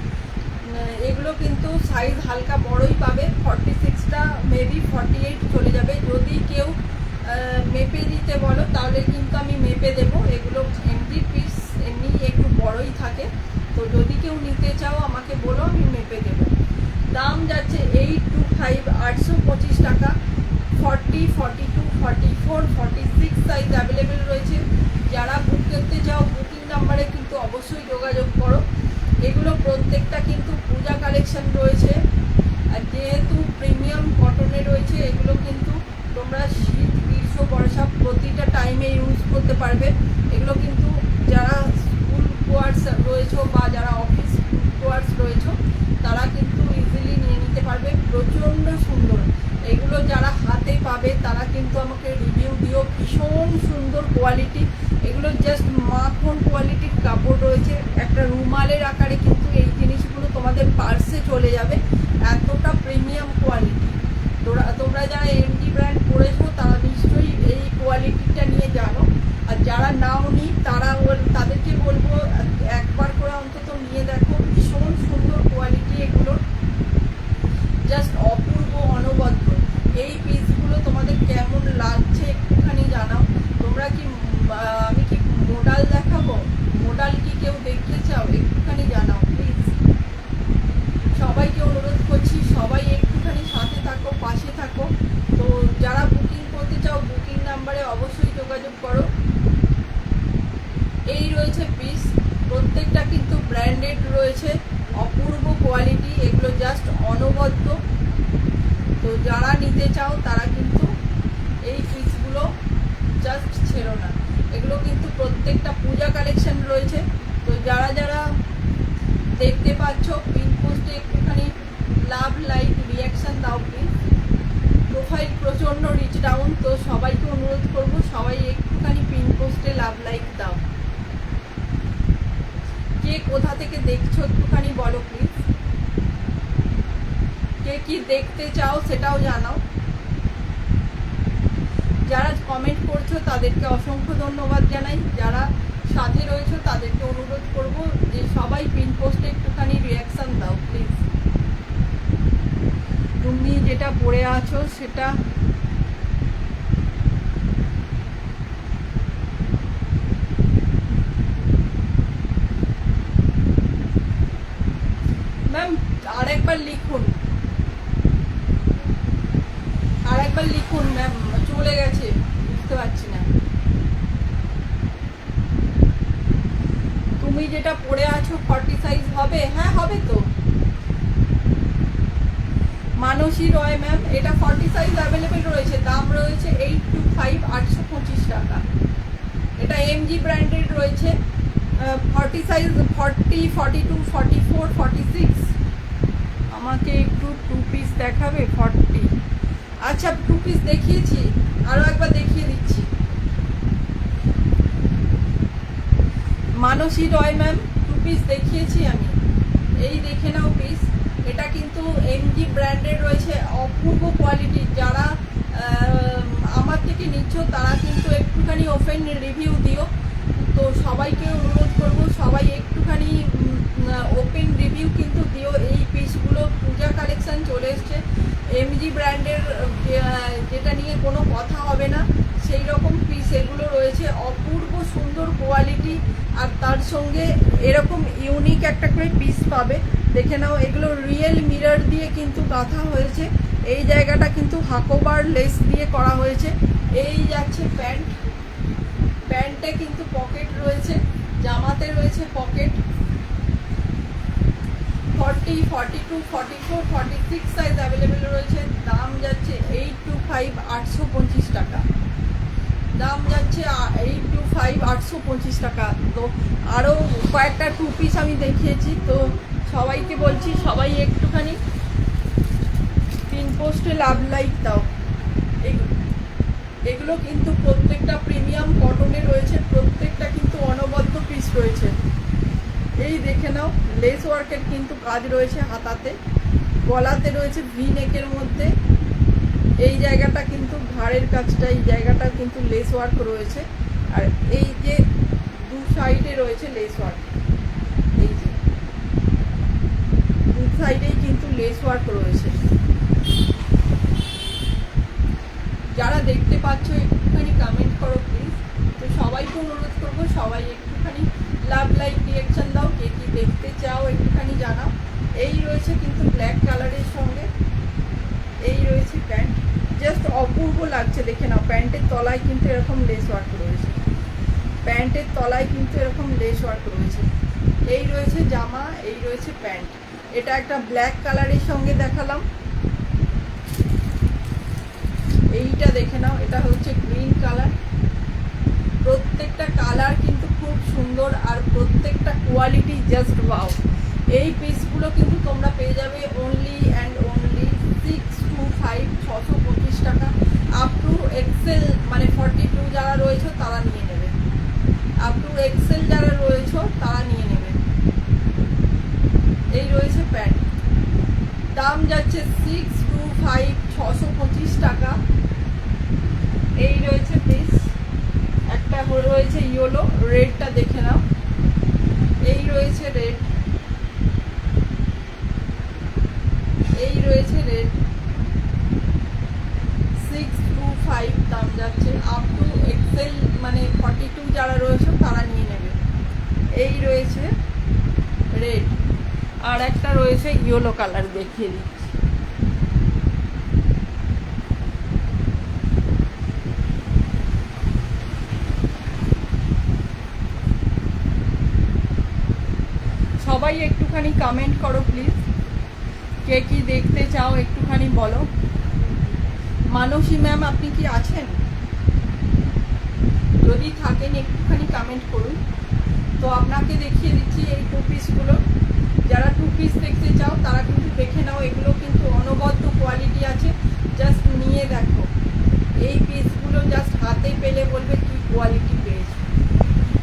এগুলো কিন্তু সাইজ হালকা বড়ই পাবে, 46টা মেবি 48 চলে যাবে। যদি কেউ মেপে দিতে বলো তাহলে কিন্তু আমি মেপে দেবো। এগুলো এমনি পিস, এমনি একটু বড়ই থাকে। তো যদি কেউ নিতে চাও আমাকে বলো, আমি মেপে দেবো। দাম যাচ্ছে 825, 825 টাকা। 40, 42, 44, 46 সাইজ অ্যাভেলেবেল রয়েছে। যারা বুক করতে চাও বুকিং নাম্বারে কিন্তু অবশ্যই যোগাযোগ করো। এগুলো প্রত্যেকটা কিন্তু পূজা কালেকশন রয়েছে, আর যেহেতু প্রিমিয়াম কটনে রয়েছে এগুলো কিন্তু তোমরা শীত, গ্রীষ্ম, বর্ষা প্রতিটা টাইমে ইউজ করতে পারবে। এগুলো কিন্তু যারা স্কুল কোয়ার্স রয়েছে বা যারা অফিস কোয়ার্স রয়েছে তারা কিন্তু ইজিলি নিয়ে নিতে পারবে। প্রচণ্ড সুন্দর এগুলো, যারা হাতে পাবে তারা কিন্তু আমাকে রিভিউ দিও। ভীষণ সুন্দর কোয়ালিটি, এগুলো জাস্ট মাখন কোয়ালিটির কাপড় রয়েছে। একটা রুমালের আকারে কিন্তু এই জিনিসগুলো তোমাদের পার্সে চলে যাবে, এতটা প্রিমিয়াম কোয়ালিটি। তোমরা যারা এমজি ব্র্যান্ড পরেছো তারা নিশ্চয়ই এই কোয়ালিটিটা নিয়ে জানো, আর যারা নাও নি তাদেরকে বলবো একবার করে অন্তত নিয়ে দেখো। ভীষণ সুন্দর কোয়ালিটি এগুলোর, জাস্ট অপূর্ব, অনবদ্য। এই পিসগুলো তোমাদের কেমন লাগছে একটুখানি জানাও। তোমরা কি আমি কি মোডাল দেখাবো, মোডাল কি কেউ দেখতে চাও একটুখানি জানাও প্লিজ। সবাইকে অনুরোধ করছি, সবাই একটুখানি সাথে থাকো, পাশে থাকো। তো যারা বুকিং করতে চাও বুকিং নাম্বারে অবশ্যই যোগাযোগ করো। এই রয়েছে পিস, প্রত্যেকটা কিন্তু ব্র্যান্ডেড রয়েছে, অপূর্ব কোয়ালিটি, এগুলো জাস্ট অনবদ্য। তো যারা নিতে চাও তারা কিন্তু এই পিসগুলো পিসগুলো জাস্ট ছেড়ো না। এগুলো কিন্তু প্রত্যেকটা পূজা কালেকশন রয়েছে। তো যারা যারা দেখতে পাচ্ছ পিন পোস্টে একটুখানি লাভ লাইক রিয়াকশান দাও প্লিজ। প্রোফাইল প্রচণ্ড রিচ ডাউন, তো সবাইকে অনুরোধ করব সবাই একটুখানি পিন পোস্টে লাভ লাইক দাও। কে কোথা থেকে দেখছো একটুখানি বলো প্লিজ। কে কি দেখতে চাও সেটাও জানাও। যারা কমেন্ট করছো তাদেরকে অসংখ্য ধন্যবাদ জানাই। যারা সাথে রয়েছো তাদেরকে অনুরোধ করব যে সবাই পিন পোস্টে একটুখানি রিয়াকশান দাও প্লিজ। তুমি যেটা পড়ে আছো সেটা ম্যাম আরেকবার লিখুন, আরেকবার লিখুন ম্যাম, চলে গেছে বুঝতে পারছি না। তুমি যেটা পড়ে আছো 40 সাইজ হবে? হ্যাঁ হবে তো। মানসী রয় ম্যাম, এটা 40 সাইজ অ্যাভেলেবেল রয়েছে, দাম রয়েছে 825 825 টাকা। এটা এমজি ব্র্যান্ডেড রয়েছে। 40 সাইজ 40 42 44 46। আমাকে একটু 2 পিস দেখাবে 40। আচ্ছা 2 পিস দেখিয়েছি, আরও একবার দেখিয়ে দিচ্ছি। মানসী রয় ম্যাম 2 পিস দেখিয়েছি আমি, এই দেখে নাও পিস। এটা কিন্তু এমজি ব্র্যান্ডের রয়েছে, অপূর্ব কোয়ালিটির। যারা আমার থেকে নিচ্ছ তারা কিন্তু একটুখানি ওপেন রিভিউ দিও। তো সবাইকে অনুরোধ করব সবাই একটুখানি ওপেন রিভিউ কিন্তু দিও। এই পিসগুলো পূজা কালেকশন চলে এসছে, এমজি ব্র্যান্ডের, যেটা নিয়ে কোনো কথা হবে না সেই রকম পিস এগুলো রয়েছে। অপূর্ব সুন্দর কোয়ালিটি, আর তার সঙ্গে এরকম ইউনিক একটা করে পিস পাবে। দেখে নাও, এগুলো রিয়েল মিরর দিয়ে কিন্তু গাঁথা হয়েছে। এই জায়গাটা কিন্তু হাকোবার লেস দিয়ে করা হয়েছে। এই যাচ্ছে প্যান্ট, প্যান্টে কিন্তু পকেট রয়েছে, জামাতে রয়েছে পকেট। 40 42 44 46 সাইজ অ্যাভেলেবেল রয়েছে। দাম যাচ্ছে 825 825 টাকা। দাম যাচ্ছে 825 825 টাকা। তো আরও কয়েকটা 2 পিস আমি দেখিয়েছি। তো সবাইকে বলছি সবাই একটুখানি পিন পোস্টে লাভ লাইক দাও। এগুলো কিন্তু প্রত্যেকটা প্রিমিয়াম কটনে রয়েছে, প্রত্যেকটা কিন্তু অনবদ্য পিস রয়েছে। এই দেখে নাও, লেস ওয়ার্কের কিন্তু কাজ রয়েছে হাতাতে, গলাতে রয়েছে ভি নেকের মধ্যে। এই জায়গাটা কিন্তু ঘাড়ের কাজটা, এই জায়গাটা কিন্তু লেস ওয়ার্ক রয়েছে। আর এই যে দু সাইডে রয়েছে লেস ওয়ার্ক, এই যে দু সাইডেই কিন্তু লেস ওয়ার্ক রয়েছে। যারা দেখতে পাচ্ছ একটুখানি কমেন্ট করো প্লিজ। তো সবাইকে অনুরোধ করবো সবাই একটুখানি লাভ লাইক রিয়াকশান দাও। কে কি দেখতে চাও একটুখানি জানাও। এই রয়েছে কিন্তু ব্ল্যাক কালারের সঙ্গে, এই রয়েছে প্যান্ট, জাস্ট অপূর্ব লাগছে। দেখে নাও, প্যান্টের তলায় কিন্তু এরকম লেস ওয়ার্ক রয়েছে, প্যান্টের তলায় কিন্তু এরকম লেস ওয়ার্ক রয়েছে। এই রয়েছে জামা, এই রয়েছে প্যান্ট। এটা একটা ব্ল্যাক কালারের সঙ্গে দেখালাম। এইটা দেখে নাও, এটা হচ্ছে গ্রিন কালার। প্রত্যেকটা কালার কিন্তু খুব সুন্দর, আর প্রত্যেকটা কোয়ালিটি জাস্ট ওয়াও। এই পিসগুলো কিন্তু তোমরা পেয়ে যাবে অনলি অ্যান্ড অনলি 625 625 টাকা। আপ টু এক্সেল মানে 42 যারা রয়েছে তারা নিয়ে নেবে, আপ টু এক্সেল যারা রয়েছে তারা নিয়ে নেবে। এই রয়েছে প্যান্ট, দাম যাচ্ছে 625 625 টাকা। এই রয়েছে পিস, একটা রয়েছে ইয়েলো, রেডটা দেখে নাও। এই রয়েছে রেড, এই রয়েছে রেড। 625 দাম যাচ্ছে, আপ টু এক্সেল মানে 42 যারা রয়েছে তারা নিয়ে নেবে। এই রয়েছে রেড, আর একটা রয়েছে ইয়েলো কালার, দেখিয়ে দিচ্ছি। সবাই একটুখানি কমেন্ট করো প্লিজ, কে কি দেখতে চাও একটুখানি বলো। মানসী ম্যাম আপনি কি আছেন? যদি থাকেন একটুখানি কমেন্ট করুন। তো আপনাকে দেখিয়ে দিচ্ছি এই 2 পিসগুলো। যারা 2 পিস দেখতে চাও তারা কিন্তু দেখে নাও, এগুলো কিন্তু অনবদ্য কোয়ালিটি আছে, জাস্ট নিয়ে দেখো। এই পিসগুলো জাস্ট হাতে পেলে বলবে কি কোয়ালিটি পেয়েছে।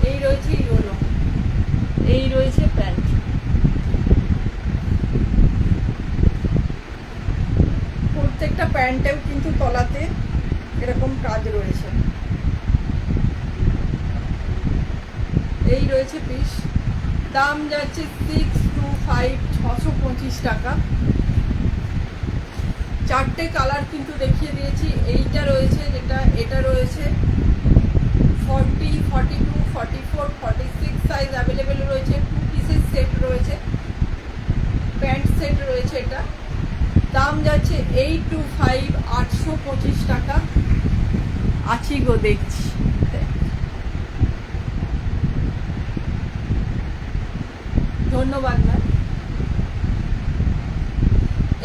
এই রয়েছে ইয়েলো, এই রয়েছে প্যান্ট। প্রত্যেকটা প্যান্টেও কিন্তু তলাতে এরকম কাজ রয়েছে। এই রয়েছে পিস, দাম যাচ্ছে 625, 625 টাকা। 4টে কালার কিন্তু দেখিয়ে দিয়েছি। এইটা রয়েছে যেটা, এটা রয়েছে 40, 42, 44, 46 সাইজ অ্যাভেলেবেল রয়েছে। 2 পিসের সেট রয়েছে, প্যান্ট সেট রয়েছে। এটা দাম যাচ্ছে 825, 825 টাকা। আছি গো, দেখছি। ধন্যবাদ ম্যাম।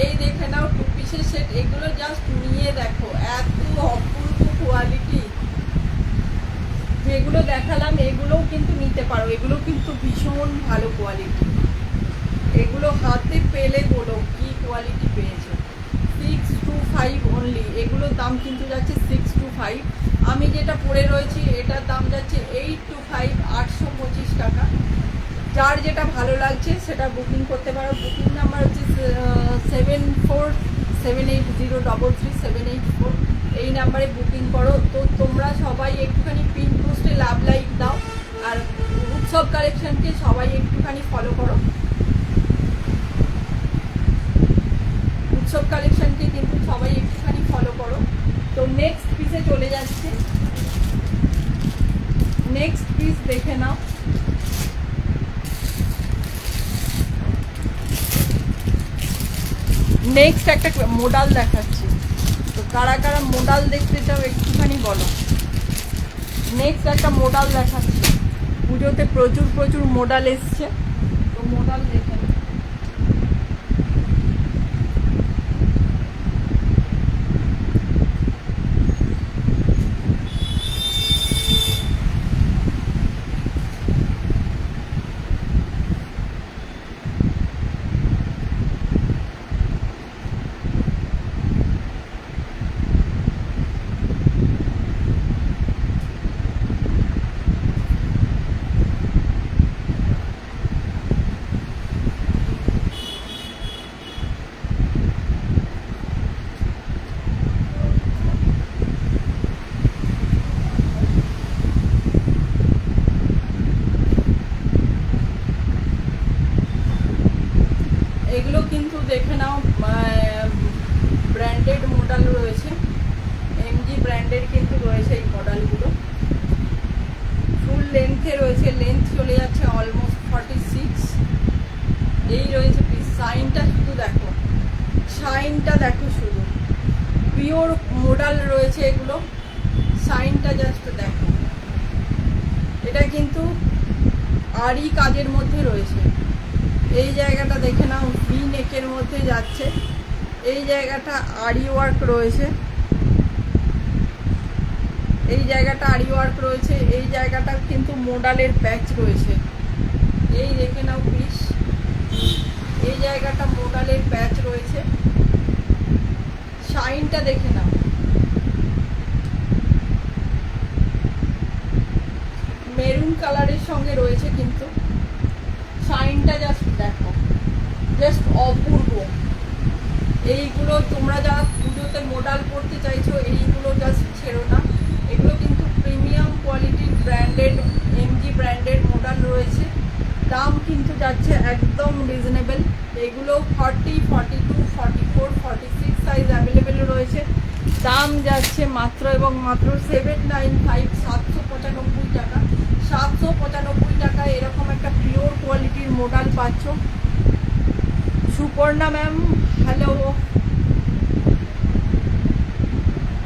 এই দেখে নাও 2 পিসের সেট, এগুলো জাস্ট নিয়ে দেখো, এত অপূর্ব কোয়ালিটি। যেগুলো দেখালাম এগুলোও কিন্তু নিতে পারো, এগুলো কিন্তু ভীষণ ভালো কোয়ালিটি। এগুলো হাতে পেলে বলো কি কোয়ালিটি পেয়েছো। 625 অনলি, এগুলোর দাম কিন্তু যাচ্ছে 625। আমি যেটা পরে রয়েছি এটার দাম যাচ্ছে 825, 825 টাকা। যার যেটা ভালো লাগছে সেটা বুকিং করতে পারো। বুকিং নাম্বার হচ্ছে 7478033784। এই নাম্বারে বুকিং করো। তো তোমরা সবাই একটুখানি পিন পোস্টে লাভ লাইক দাও, আর উৎসব কালেকশনকে সবাই একটুখানি ফলো করো। উৎসব কালেকশনকে কিন্তু সবাই একটুখানি ফলো করো। তো নেক্সট পিসে চলে যাচ্ছে। নেক্সট পিস দেখে নাও। নেক্সট একটা মোডাল দেখাচ্ছি। তো কারা কারা মোডাল দেখতে চাও একটুখানি বলো। নেক্সট একটা মোডাল দেখাচ্ছি। পুজোতে প্রচুর প্রচুর মোডাল এসছে, তো মোডাল দেখে নাও। এগুলো কিন্তু দেখে নাও, ব্র্যান্ডেড মডেল রয়েছে, এমজি ব্র্যান্ডেড কিন্তু রয়েছে এই মডেলগুলো। ফুল লেন্থে রয়েছে, লেন্থ চলে যাচ্ছে অলমোস্ট 46। এই রয়েছে পিস। শাইনটা শুধু দেখো, শাইনটা দেখো শুধু, পিওর মডেল রয়েছে এগুলো। শাইনটা জাস্ট দেখো। এটা কিন্তু আরই কাজের মধ্যে রয়েছে। এই জায়গাটা দেখে নাও, ভি নেকের মধ্যে যাচ্ছে। এই জায়গাটা আরি ওয়ার্ক রয়েছে, এই জায়গাটা আরি ওয়ার্ক রয়েছে। এই জায়গাটা কিন্তু মোডালের প্যাচ রয়েছে। এই দেখে নাও পিস, এই জায়গাটা মোডালের প্যাচ রয়েছে। শাইনটা দেখে নাও। মেরুন কালারের সঙ্গে রয়েছে কিন্তু শাইনটা জাস্ট দেখো, জাস্ট অপূর্ব। এইগুলো তোমরা যারা পুজোতে মডেল করতে চাইছো এইগুলো জাস্ট ছেড়ো না। এগুলো কিন্তু প্রিমিয়াম কোয়ালিটির ব্র্যান্ডেড এমজি ব্র্যান্ডেড মডেল রয়েছে। দাম কিন্তু যাচ্ছে একদম রিজনেবল। এগুলো 40, 42, 44, 46 সাইজ অ্যাভেলেবেল রয়েছে। দাম যাচ্ছে মাত্র এবং মাত্র 795, 795 টাকা। 795 টাকায় এরকম একটা পিওর কোয়ালিটির মডেল পাচ্ছ। সুপর্ণা ম্যাম হ্যালো,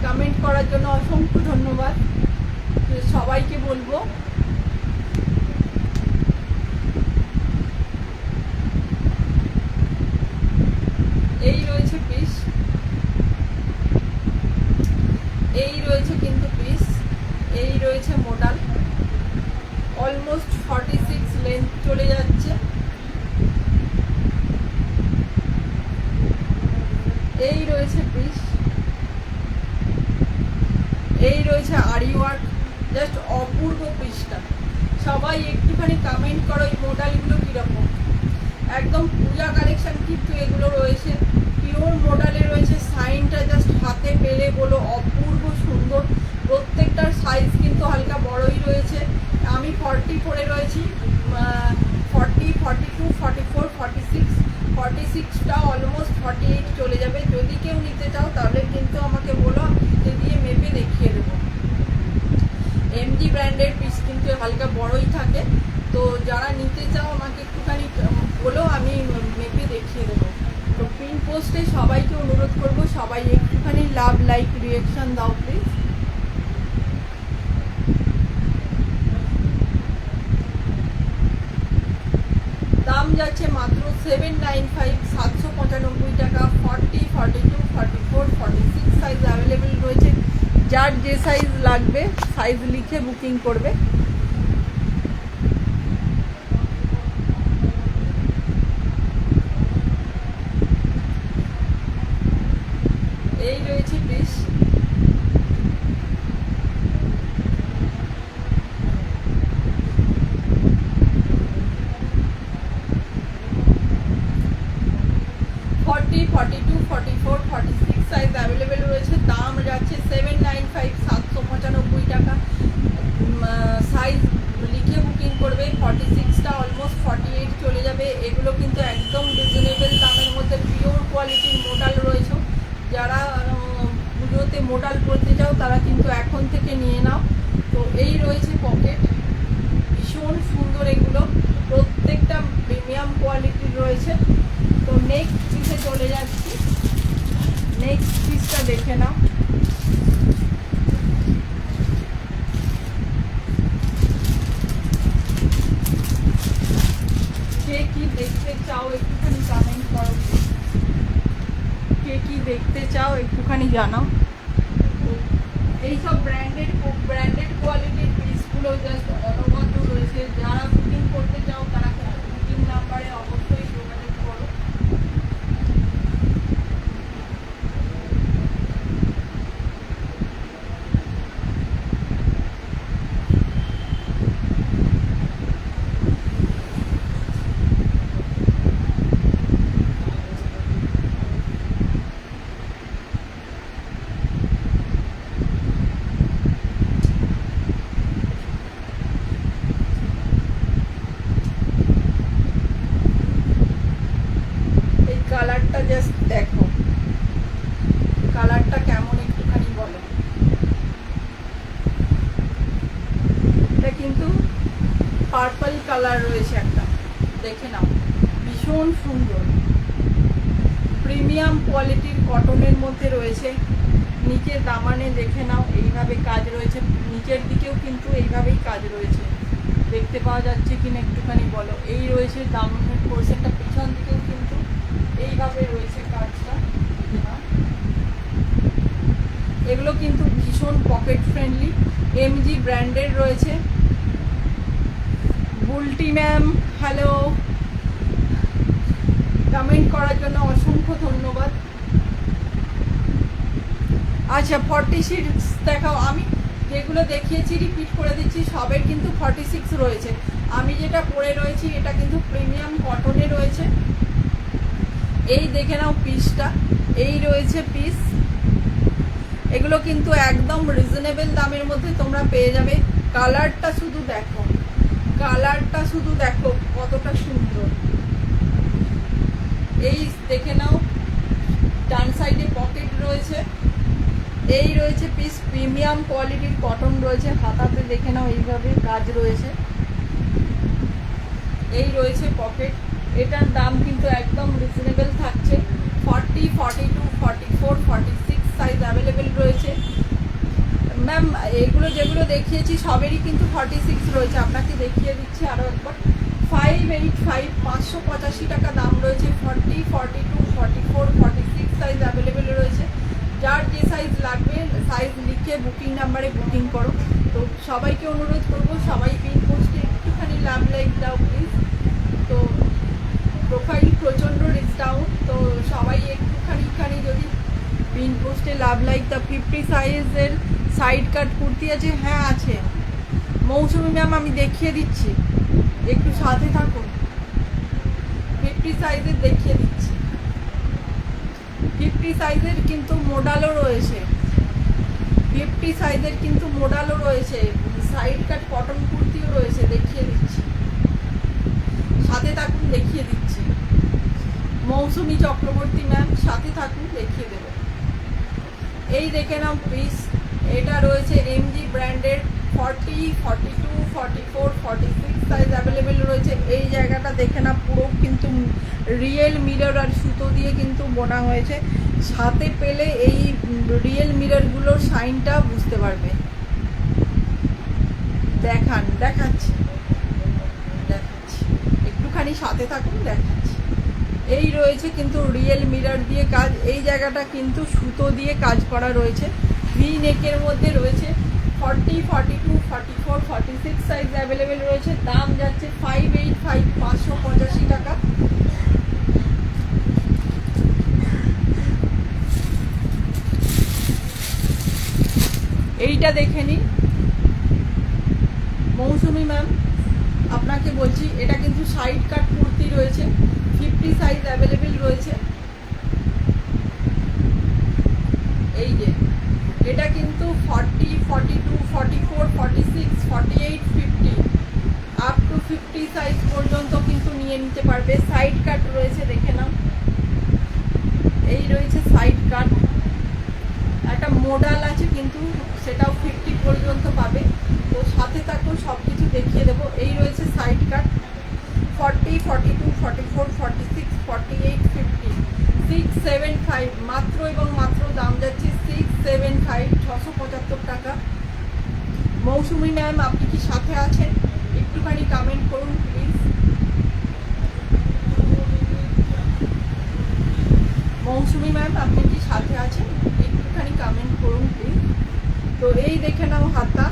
কমেন্ট করার জন্য অসংখ্য ধন্যবাদ। সবাইকে বলবো এই রয়েছে পিস, এই রয়েছে কিন্তু পিস। এই রয়েছে মডেল, অলমোস্ট 46 লেন্থ চলে যাচ্ছে। এই রয়েছে পিস, এই রয়েছে আরি ওয়ার্ক, জাস্ট অপূর্ব পিসটা। সবাই একটুখানি কমেন্ট করো এই মডেলগুলো কিরকম। একদম পূজা কালেকশন কিন্তু এগুলো রয়েছে, পিওর মডেলে রয়েছে। সাইনটা জাস্ট হাতে পেলে বলো অপূর্ব সুন্দর। প্রত্যেকটার সাইজ কিন্তু হালকা বড়ই রয়েছে। আমি 40 পরে রয়েছি, 40, 42, 44, 46, 46টা অলমোস্ট 48 চলে যাবে। যদি কেউ নিতে চাও তাহলে কিন্তু আমাকে বলো, আমি নিতে দিয়ে মেপে দেখিয়ে দেবো। এমজি ব্র্যান্ডের পিস কিন্তু হালকা বড়ই থাকে, তো যারা নিতে চাও আমাকে একটুখানি বলো, আমি মেপে দেখিয়ে দেবো। তো পিন পোস্টে সবাইকে অনুরোধ করবো, সবাই একটুখানি লাভ, লাইক, রিয়াকশন দাও প্লিজ। দাম যাচ্ছে মাত্র 795, 795 টাকা। 40, 42, 44, 46 সাইজ অ্যাভেলেবেল রয়েছে। যার যে সাইজ লাগবে সাইজ লিখে বুকিং করবে। এই রয়েছে পিস, ফর্টি, 42, 44, 46 সাইজ অ্যাভেলেবেল রয়েছে। দাম যাচ্ছে 795, 795 টাকা। সাইজ লিখে বুকিং করবে। 46টা অলমোস্ট 48 চলে যাবে। এগুলো কিন্তু একদম রিজনেবল দামের মধ্যে পিওর কোয়ালিটির মডেল রয়েছে। যারা পুজোতে মডেল পরতে চাও তারা কিন্তু এখন থেকে নিয়ে নাও। তো এই রয়েছে পকেট, ভীষণ সুন্দর এগুলো, প্রত্যেকটা প্রিমিয়াম কোয়ালিটির রয়েছে। তো নেক্সট পিসে চলে যাচ্ছি, নেক্সট পিসটা দেখে নাও। কে কি দেখতে চাও একটুখানি কমেন্ট করো, কে কি দেখতে চাও একটুখানি জানাও। এইসব ব্র্যান্ডেড কোয়ালিটির পিসগুলো জাস্ট অনবদ্য রয়েছে। যারা বুকিং করতে চাও তারা বুকিং নাম্বারে অবশ্যই যোগাযোগ করো। কালারটা জাস্ট দেখো, কালারটা কেমন একটুখানি বলো। এটা কিন্তু পার্পল কালার রয়েছে একটা, দেখে নাও, ভীষণ সুন্দর। প্রিমিয়াম কোয়ালিটির কটনের মধ্যে রয়েছে। নিচের দামানে দেখে নাও এইভাবে কাজ রয়েছে, নিচের দিকেও কিন্তু এইভাবেই কাজ রয়েছে। দেখতে পাওয়া যাচ্ছে কিনা একটুখানি বলো। এই রয়েছে দামানের পোর্শনটা, পিছন দিকেও কিন্তু এইভাবে রয়েছে কাজটা। এগুলো কিন্তু ভীষণ পকেট ফ্রেন্ডলি, এমজি ব্র্যান্ডের রয়েছে। বুলটি ম্যাম হ্যালো, কমেন্ট করার জন্য অসংখ্য ধন্যবাদ। আচ্ছা 46 দেখাও। আমি যেগুলো দেখিয়েছি রিপিট করে দিচ্ছি, সবের কিন্তু 46 রয়েছে। আমি যেটা পরে রয়েছি এটা কিন্তু প্রিমিয়াম কটনে রয়েছে। এই দেখে নাও পিসটা, এই রয়েছে পিস। এগুলো কিন্তু একদম রিজনেবল দামের মধ্যে তোমরা পেয়ে যাবে। কালারটা শুধু দেখো, কালারটা শুধু দেখো কতটা সুন্দর। এই দেখে নাও, ডান সাইডে পকেট রয়েছে। এই রয়েছে পিস, প্রিমিয়াম কোয়ালিটির কটন রয়েছে। হাতাতে দেখে নাও এইভাবে কাজ রয়েছে। এই রয়েছে পকেট। এটার দাম কিন্তু একদম রিজনেবল থাকছে। 40, 42, 44, 46 সাইজ অ্যাভেলেবেল রয়েছে। ম্যাম এগুলো যেগুলো দেখিয়েছি সবেরই কিন্তু 46 রয়েছে। আপনাকে দেখিয়ে দিচ্ছি আরও একবার। 585, 585 টাকা দাম রয়েছে। 40, 42, 44, 46 সাইজ অ্যাভেলেবেল রয়েছে। যার যে সাইজ লাগবে সাইজ লিখে বুকিং নাম্বারে বুকিং করো। তো তো সবাইকে অনুরোধ করবো, সবাই পিন পোস্টে একটুখানি লাভ লাইক দাও প্লিজ। তো প্রোফাইল প্রচণ্ড রিচ ডাউন, তো সবাই একটুখানি যদি পিন পোস্টে লাভ লাইক দাও। 50 সাইজের সাইড কাট কুর্তি আছে? হ্যাঁ আছে মৌসুমি ম্যাম, আমি দেখিয়ে দিচ্ছি, একটু সাথে থাকুন। 50 সাইজের দেখিয়ে দিচ্ছি। 50 সাইজের কিন্তু মোডালও রয়েছে, 50 সাইজের কিন্তু মোডালও রয়েছে, সাইড কাট কটন কুর্তিও রয়েছে, দেখিয়ে দিচ্ছি, সাথে থাকুন, দেখিয়ে দিচ্ছি। মৌসুমি চক্রবর্তী ম্যাম, সাথে থাকুন, দেখিয়ে দেব। এই দেখে নাও প্লিজ, এটা রয়েছে এমজি ব্র্যান্ডের 40, 42, 44, 46 সাইজ অ্যাভেলেবেল রয়েছে। এই জায়গাটা দেখে না, পুরো কিন্তু রিয়েল মিরর আর সুতো দিয়ে কিন্তু বোনা হয়েছে। সাথে পেলে এই রিয়েল মিররগুলোর শাইনটা বুঝতে পারবে। দেখাচ্ছি একটুখানি সাথে থাকুন, দেখাচ্ছি। এই রয়েছে কিন্তু রিয়েল মিরর দিয়ে কাজ, এই জায়গাটা কিন্তু সুতো দিয়ে কাজ করা রয়েছে। ভি নেকের মধ্যে রয়েছে। 40, 42, 44, 46 সাইজ অ্যাভেলেবেল রয়েছে। দাম যাচ্ছে 585, 585 টাকা। এইটা দেখে নিন মৌসুমি ম্যাম, আপনাকে বলছি, এটা কিন্তু সাইড কাট কুর্তি রয়েছে, 50 সাইজ অ্যাভেলেবেল রয়েছে। এই যে এটা কিন্তু 40, 42, 44, 46, 48, 50 আপ টু 50 সাইজ পর্যন্ত কিন্তু নিয়ে নিতে পারবে। সাইড কাট রয়েছে, দেখে নাও। এই রয়েছে সাইড কাট, একটা মোডাল আছে কিন্তু সেটাও 50 পর্যন্ত পাবে। তো সাথে থাকো, সব কিছু দেখিয়ে দেবো। এই রয়েছে সাইড কাট 40, 42, 44, 46, 48, 50, 675 মাত্র এবং মাত্র। দাম যাচ্ছে 675, 675 টাকা। মৌসুমি ম্যাম, আপনি কি সাথে আছেন? একটুখানি কমেন্ট করুন প্লিজ। মৌসুমি ম্যাম, আপনি কি সাথে আছেন? একটুখানি কমেন্ট করুন প্লিজ। তো এই দেখে নাও হাতা,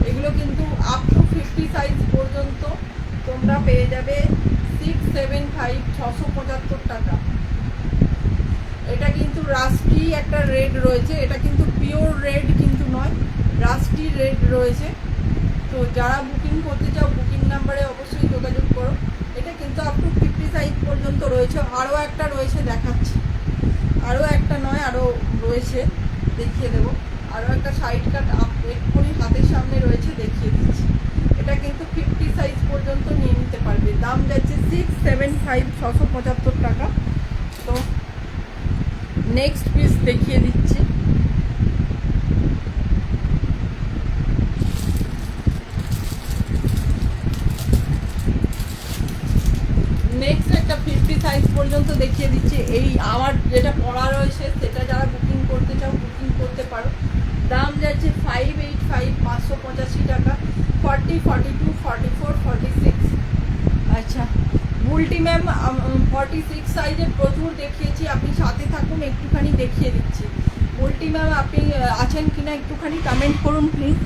এগুলো কিন্তু আপ টু 50 সাইজ পর্যন্ত তোমরা পেয়ে যাবে 675, 675 টাকা। এটা কিন্তু রাস্টি একটা রেড রয়েছে, এটা কিন্তু পিওর রেড কিন্তু নয়, রাস্টি রেড রয়েছে। তো যারা বুকিং করতে চাও বুকিং নাম্বারে অবশ্যই যোগাযোগ করো। এটা কিন্তু আপ টু 50 সাইজ পর্যন্ত রয়েছে। আরও একটা রয়েছে, দেখাচ্ছি। আরও একটা নয়, আরও রয়েছে, দেখিয়ে দেবো। আরও একটা সাইড কাট এক্ষুনি হাতের সামনে রয়েছে, দেখিয়ে দিচ্ছি। এটা কিন্তু 50 সাইজ পর্যন্ত নিয়ে নিতে পারবে। দাম যাচ্ছে 675, 675 টাকা। তো নেক্সট পিস দেখিয়ে দিচ্ছি। নেক্সট একটা 50 সাইজ পর্যন্ত দেখিয়ে দিচ্ছি। এই আমার যেটা পড়া রয়েছে সেটা যারা বুকিং করতে চাও বুকিং করতে পারো। দাম যাচ্ছে 585, 585 টাকা। 40, 42, 44, 46। আচ্ছা বুলটি ম্যাম, 46 সাইজের প্রচুর দেখিয়েছি, আপনি সাথে থাকুন, একটুখানি দেখিয়ে দিচ্ছি। বুলটি ম্যাম, আপনি আছেন কিনা একটুখানি কমেন্ট করুন প্লিজ।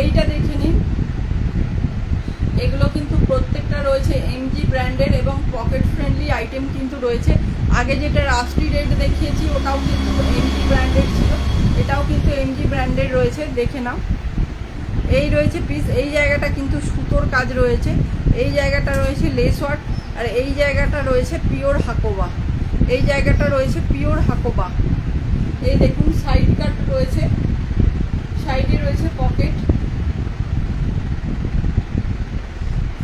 এইটা দেখে নিন, এগুলো কিন্তু প্রত্যেকটা রয়েছে এমজি ব্র্যান্ডের এবং পকেট ফ্রেন্ডলি আইটেম কিন্তু রয়েছে। আগে যেটা রাস্টি রেড দেখিয়েছি ওটাও কিন্তু এমজি ব্র্যান্ডের ছিল, এটাও কিন্তু এমজি ব্র্যান্ডের রয়েছে, দেখে নাও। এই রয়েছে পিস, এই জায়গাটা কিন্তু সুতোর কাজ রয়েছে, এই জায়গাটা রয়েছে লেস ওয়ার্ক, আর এই জায়গাটা রয়েছে পিওর হাকোবা, এই জায়গাটা রয়েছে পিওর হাকোবা। এই দেখুন সাইড কাট রয়েছে, সাইডে রয়েছে পকেট।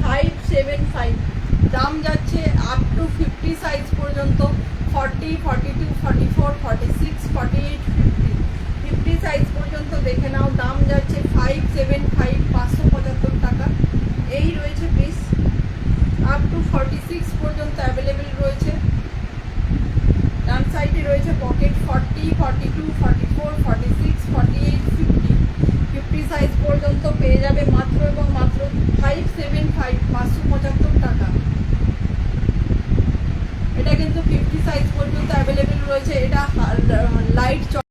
575 দাম যাচ্ছে আপ টু 50 সাইজ পর্যন্ত, 40, 42, 44, 46, 48, 50, 50 সাইজ পর্যন্ত দেখে নাও। দাম যাচ্ছে 575, 575 টাকা। এই রয়েছে পিস, আপ টু 46 পর্যন্ত অ্যাভেলেবেল রয়েছে। ডান সাইডে রয়েছে পকেট, 40, 42, 44, 46, 48, 50, 50 সাইজ পর্যন্ত পেয়ে যাবে মাত্র এবং মাত্র 575, 575 টাকা। এটা কিন্তু 50 সাইজ পর্যন্ত অ্যাভেলেবেল রয়েছে। এটা লাইট